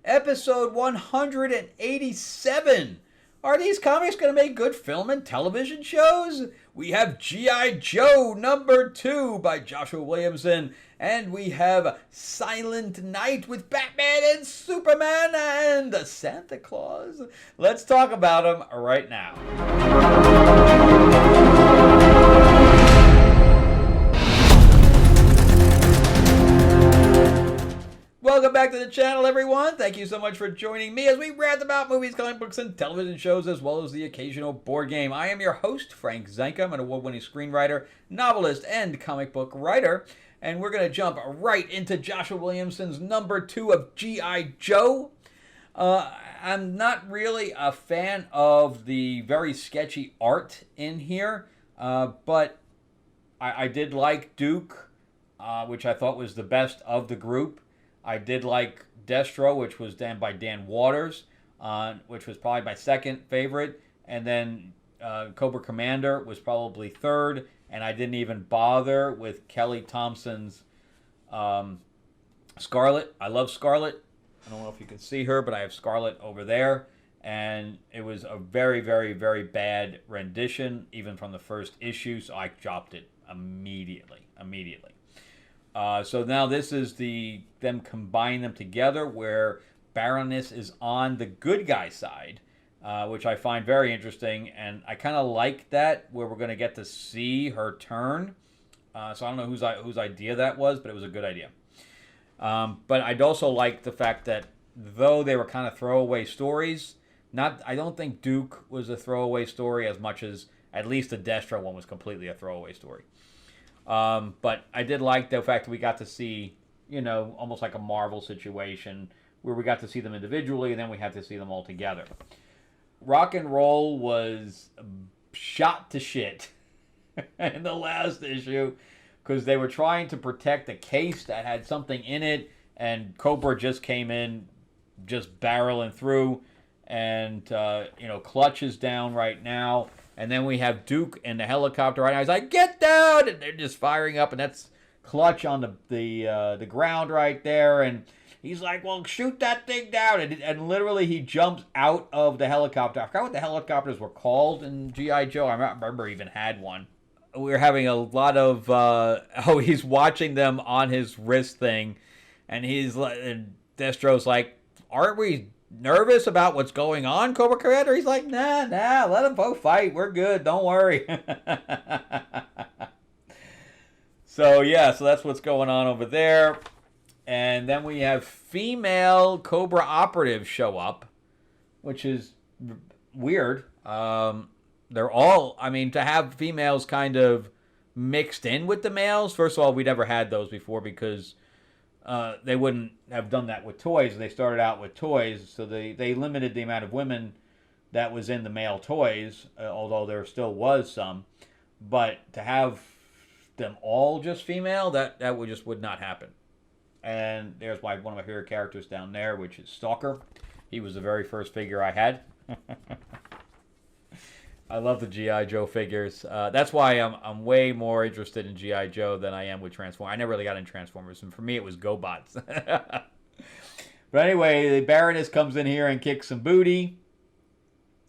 episode 187. Are these comics going to make good film and television shows? We have G.I. Joe #2 by Joshua Williamson, and we have Silent Night with Batman and Superman and the Santa Claus. Let's talk about them right now. Welcome back to the channel, everyone. Thank you so much for joining me as we rant about movies, comic books, and television shows, as well as the occasional board game. I am your host, Frank Zanca. I'm an award-winning screenwriter, novelist, and comic book writer. And we're going to jump right into Joshua Williamson's #2 of G.I. Joe. I'm not really a fan of the very sketchy art in here, but I did like Duke, which I thought was the best of the group. I did like Destro, which was done by Dan Waters, which was probably my second favorite. And then Cobra Commander was probably third. And I didn't even bother with Kelly Thompson's Scarlet. I love Scarlet. I don't know if you can see her, but I have Scarlet over there. And it was a very, very, very bad rendition, even from the first issue. So I dropped it immediately. So now this is them combine them together, where Baroness is on the good guy side, which I find very interesting, and I kind of like that, where we're going to get to see her turn. So I don't know whose idea that was, but it was a good idea. But I'd also like the fact that though they were kind of throwaway stories, I don't think Duke was a throwaway story as much as at least the Destro one was completely a throwaway story. But I did like the fact that we got to see, almost like a Marvel situation where we got to see them individually and then we had to see them all together. Rock and Roll was shot to shit in the last issue because they were trying to protect a case that had something in it, and Cobra just came in just barreling through, and Clutch is down right now. And then we have Duke in the helicopter right now. He's like, "Get down!" And they're just firing up, and that's Clutch on the ground right there. And he's like, "Well, shoot that thing down!" And literally, he jumps out of the helicopter. I forgot what the helicopters were called in G.I. Joe. I remember even had one. We were having a lot of he's watching them on his wrist thing, and Destro's like, "Aren't we nervous about what's going on, Cobra Commander?" He's like, nah, let them both fight. We're good. Don't worry. So that's what's going on over there. And then we have female Cobra operatives show up, which is weird. They're all, to have females kind of mixed in with the males. First of all, we never had those before because they wouldn't have done that with toys. They started out with toys, so they limited the amount of women that was in the male toys, although there still was some. But to have them all just female, that would not happen. And there's one of my favorite characters down there, which is Stalker. He was the very first figure I had. I love the G.I. Joe figures. That's why I'm way more interested in G.I. Joe than I am with Transformers. I never really got into Transformers, and for me it was GoBots. But anyway, the Baroness comes in here and kicks some booty.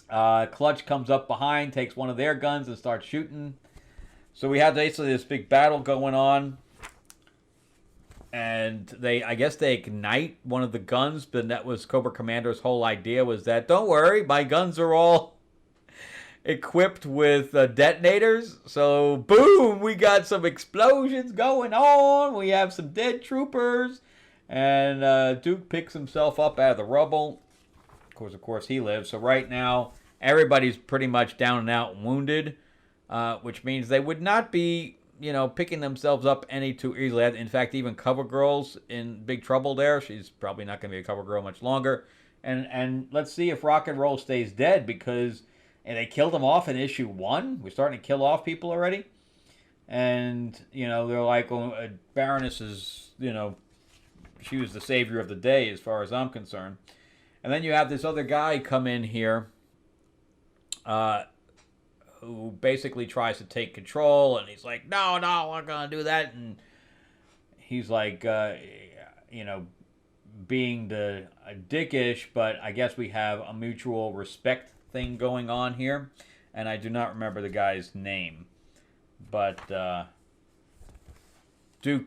Clutch comes up behind, takes one of their guns, and starts shooting. So we have basically this big battle going on. And I guess they ignite one of the guns, but that was Cobra Commander's whole idea, was that, don't worry, my guns are all equipped with detonators. So boom, we got some explosions going on. We have some dead troopers, and Duke picks himself up out of the rubble. Of course he lives. So right now everybody's pretty much down and out and wounded, which means they would not be picking themselves up any too easily. In fact, even CoverGirl's in big trouble there. She's probably not going to be a CoverGirl much longer. And let's see if Rock and Roll stays dead, because they killed him off in issue 1. We're starting to kill off people already. And, they're like, well, Baroness is, she was the savior of the day as far as I'm concerned. And then you have this other guy come in here who basically tries to take control. And he's like, no, I'm not going to do that. And he's like, being the dickish, but I guess we have a mutual respect thing going on here, and I do not remember the guy's name, but Duke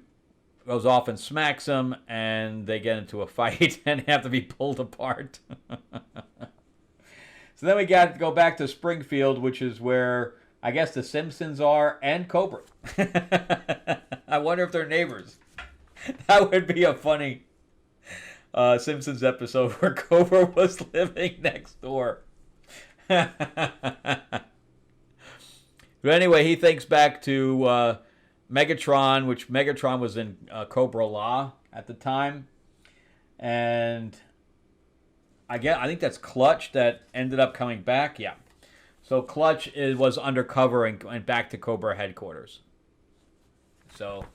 goes off and smacks him, and they get into a fight and have to be pulled apart. So then we got to go back to Springfield, which is where I guess the Simpsons are, and Cobra. I wonder if they're neighbors. That would be a funny Simpsons episode where Cobra was living next door. But anyway, he thinks back to Megatron, which Megatron was in Cobra La at the time. And I think that's Clutch that ended up coming back. Yeah. So Clutch was undercover and went back to Cobra headquarters. So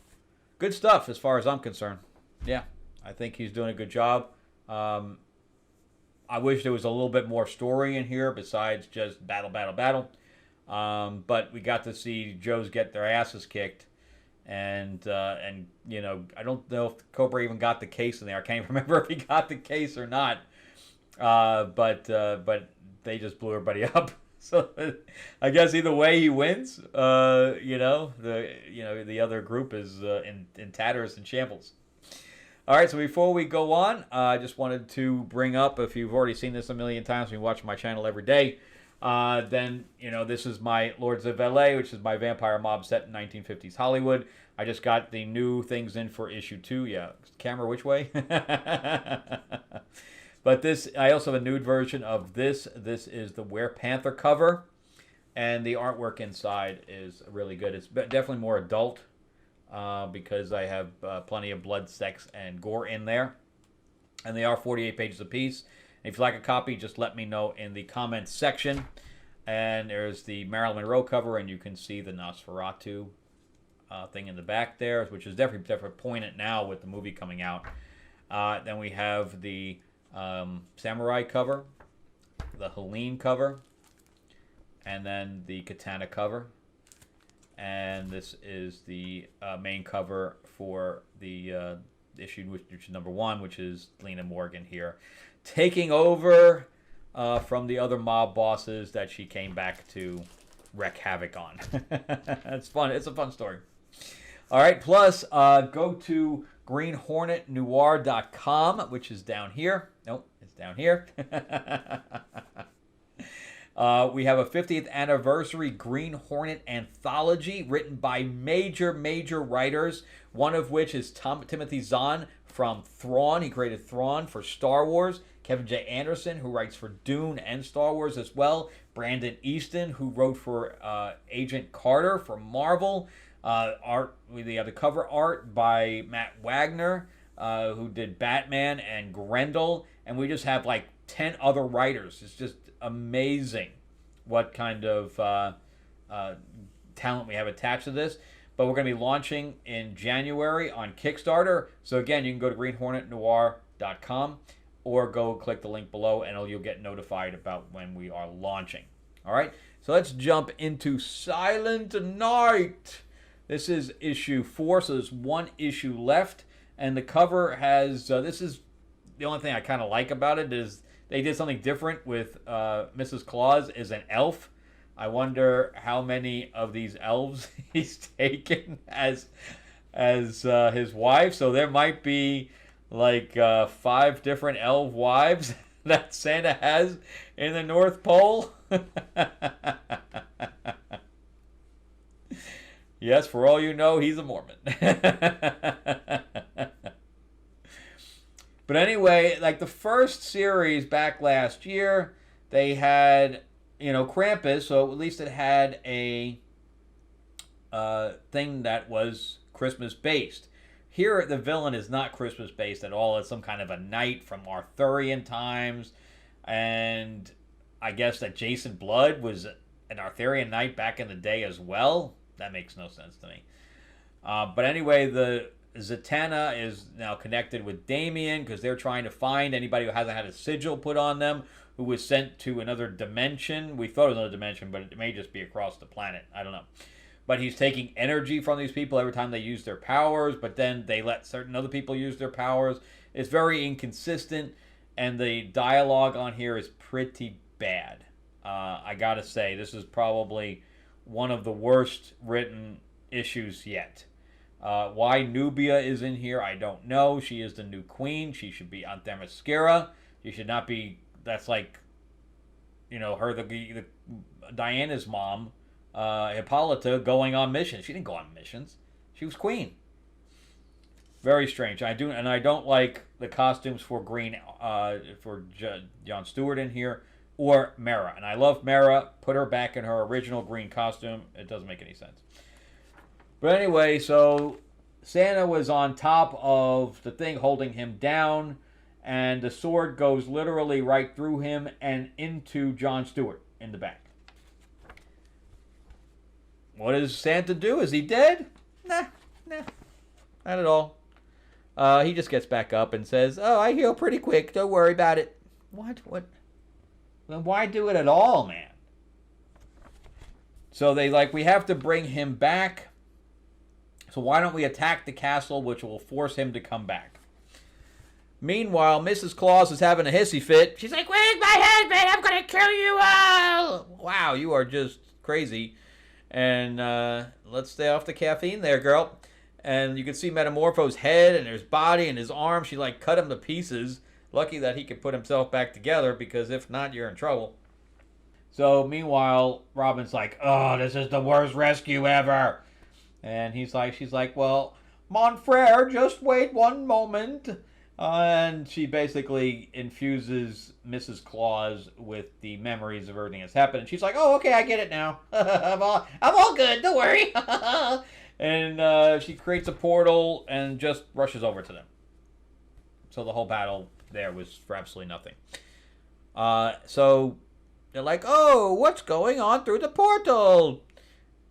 good stuff as far as I'm concerned. Yeah, I think he's doing a good job. I wish there was a little bit more story in here besides just battle. But we got to see Joes get their asses kicked. And you know, I don't know if Cobra even got the case in there. I can't remember if he got the case or not. But they just blew everybody up. So I guess either way he wins. You know, the other group is in tatters and shambles. All right, so before we go on, I just wanted to bring up, if you've already seen this a million times, when you watch my channel every day, then, you know, this is my Lords of LA, which is my vampire mob set in 1950s Hollywood. I just got the new things in for issue 2. Yeah, camera which way? But this, I also have a nude version of this. This is the Were-Panther cover, and the artwork inside is really good. It's definitely more adult because I have plenty of blood, sex, and gore in there. And they are 48 pages apiece. If you'd like a copy, just let me know in the comments section. And there's the Marilyn Monroe cover, and you can see the Nosferatu thing in the back there, which is definitely poignant now with the movie coming out. Then we have the Samurai cover, the Helene cover, and then the Katana cover. And this is the main cover for the issue, which is number 1, which is Lena Morgan here, taking over from the other mob bosses that she came back to wreak havoc on. It's fun. It's a fun story. All right. Plus, go to greenhornetnoir.com, which is down here. Nope, it's down here. We have a 50th anniversary Green Hornet anthology written by major writers, one of which is Timothy Zahn from Thrawn. He created Thrawn for Star Wars. Kevin J. Anderson, who writes for Dune and Star Wars as well. Brandon Easton, who wrote for Agent Carter for Marvel. We have the cover art by Matt Wagner, who did Batman and Grendel. And we just have like 10 other writers. It's just amazing what kind of talent we have attached to this. But we're going to be launching in January on Kickstarter. So again, you can go to greenhornetnoir.com or go click the link below and you'll get notified about when we are launching. All right, so let's jump into Silent Night. This is issue 4, so there's one issue left. And the cover has, this is the only thing I kind of like about it is they did something different with Mrs. Claus is an elf. I wonder how many of these elves he's taken as his wife. So there might be like 5 different elf wives that Santa has in the North Pole. Yes, for all you know, he's a Mormon. But anyway, like the first series back last year, they had, you know, Krampus, so at least it had a thing that was Christmas-based. Here, the villain is not Christmas-based at all. It's some kind of a knight from Arthurian times. And I guess that Jason Blood was an Arthurian knight back in the day as well. That makes no sense to me. But anyway, the Zatanna is now connected with Damien because they're trying to find anybody who hasn't had a sigil put on them, who was sent to another dimension. We thought it was another dimension, but it may just be across the planet. I don't know. But he's taking energy from these people every time they use their powers, but then they let certain other people use their powers. It's very inconsistent, and the dialogue on here is pretty bad. I gotta say, this is probably one of the worst written issues yet. Why Nubia is in here, I don't know. She is the new queen. She should be on Themyscira. She should not be. That's like, her, the Diana's mom, Hippolyta, going on missions. She didn't go on missions. She was queen. Very strange. I don't like the costumes for Jon Stewart in here, or Mara. And I love Mara. Put her back in her original green costume. It doesn't make any sense. But anyway, so Santa was on top of the thing holding him down, and the sword goes literally right through him and into Jon Stewart in the back. What does Santa do? Is he dead? Nah, not at all. He just gets back up and says, "Oh, I heal pretty quick. Don't worry about it." What? Then why do it at all, man? So we have to bring him back. So why don't we attack the castle, which will force him to come back? Meanwhile, Mrs. Claus is having a hissy fit. She's like, "Where's my husband? I'm going to kill you all." Wow, you are just crazy. And let's stay off the caffeine there, girl. And you can see Metamorpho's head and his body and his arm. She cut him to pieces. Lucky that he could put himself back together, because if not, you're in trouble. So meanwhile, Robin's like, "Oh, this is the worst rescue ever." And she's like, "Well, mon frere, just wait one moment." And she basically infuses Mrs. Claus with the memories of everything that's happened. And she's like, "Oh, okay, I get it now. I'm all good, don't worry." And she creates a portal and just rushes over to them. So the whole battle there was for absolutely nothing. So they're like, "Oh, what's going on through the portal?"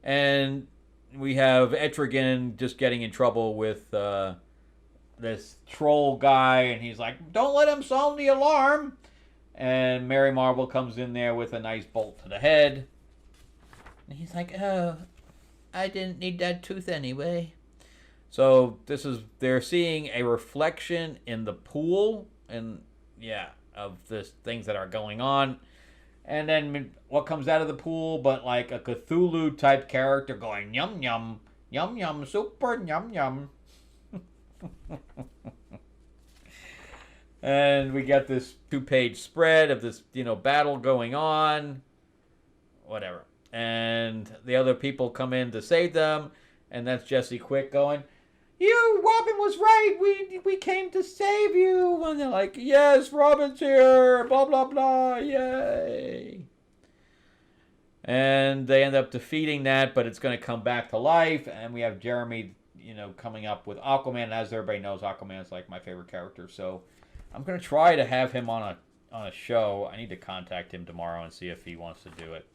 And we have Etrigan just getting in trouble with this troll guy, and he's like, "Don't let him sound the alarm." And Mary Marvel comes in there with a nice bolt to the head. And he's like, "Oh, I didn't need that tooth anyway." So they're seeing a reflection in the pool, and of the things that are going on. And then what comes out of the pool but like a Cthulhu type character going, "Yum yum, yum yum, super yum yum." And we get this 2-page spread of this, battle going on. Whatever. And the other people come in to save them. And that's Jesse Quick going, Robin was right. We came to save you." And they're like, "Yes, Robin's here. Blah, blah, blah. Yay." And they end up defeating that, but it's going to come back to life. And we have Jeremy, coming up with Aquaman. As everybody knows, Aquaman's like my favorite character. So I'm going to try to have him on a show. I need to contact him tomorrow and see if he wants to do it.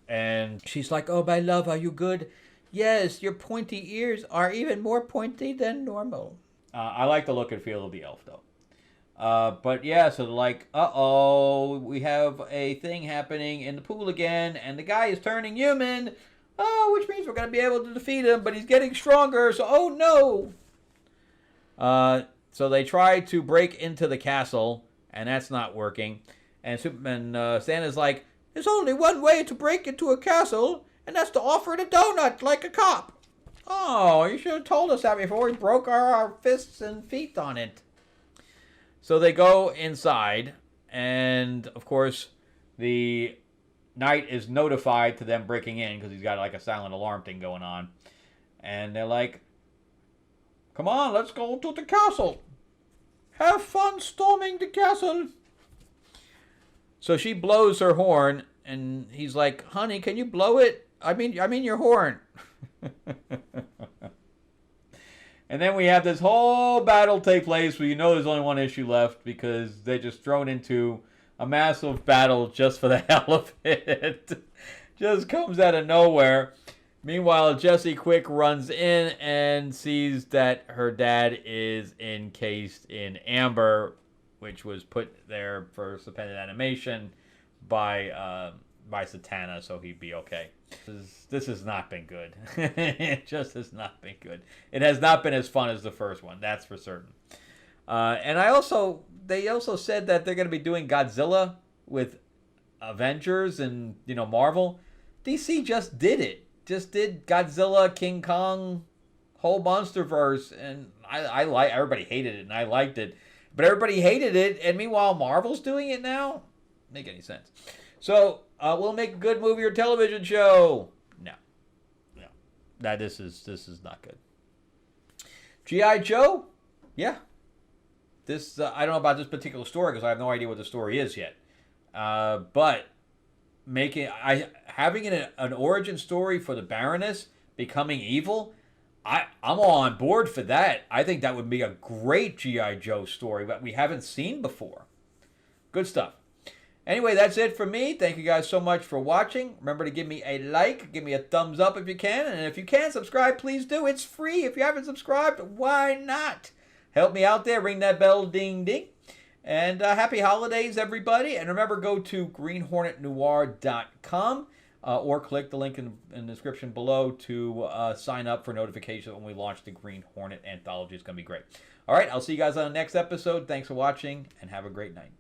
And she's like, "Oh, my love, are you good?" "Yes, your pointy ears are even more pointy than normal." I like the look and feel of the elf, though. But yeah, so they're like, "Uh-oh, we have a thing happening in the pool again, and the guy is turning human. Oh, which means we're going to be able to defeat him, but he's getting stronger, so oh no." So they try to break into the castle, and that's not working. And Santa's like, "There's only one way to break into a castle, and that's to offer it a donut like a cop." "Oh, you should have told us that before we broke our fists and feet on it." So they go inside, and of course, the knight is notified to them breaking in because he's got like a silent alarm thing going on. And they're like, "Come on, let's go to the castle. Have fun storming the castle." So she blows her horn, and he's like, "Honey, can you blow it? I mean your horn." And then we have this whole battle take place where there's only one issue left because they're just thrown into a massive battle just for the hell of it. Just comes out of nowhere. Meanwhile, Jesse Quick runs in and sees that her dad is encased in amber, which was put there for suspended animation by Satana, so he'd be okay. This has not been good. It just has not been good. It has not been as fun as the first one, that's for certain. And they also said that they're going to be doing Godzilla with Avengers and Marvel. DC just did it. Just did Godzilla, King Kong, whole MonsterVerse, and I like. Everybody hated it, and I liked it, but everybody hated it, and meanwhile Marvel's doing it now. Make any sense? So we'll make a good movie or television show. No. This is not good. G.I. Joe, yeah. This I don't know about this particular story because I have no idea what the story is yet. But having an origin story for the Baroness becoming evil, I'm all on board for that. I think that would be a great G.I. Joe story that we haven't seen before. Good stuff. Anyway, that's it for me. Thank you guys so much for watching. Remember to give me a like, give me a thumbs up if you can, and if you can subscribe, please do. It's free. If you haven't subscribed, why not? Help me out there. Ring that bell, ding ding. And happy holidays, everybody. And remember, go to greenhornetnoir.com or click the link in the description below to sign up for notifications when we launch the Green Hornet Anthology. It's going to be great. All right, I'll see you guys on the next episode. Thanks for watching, and have a great night.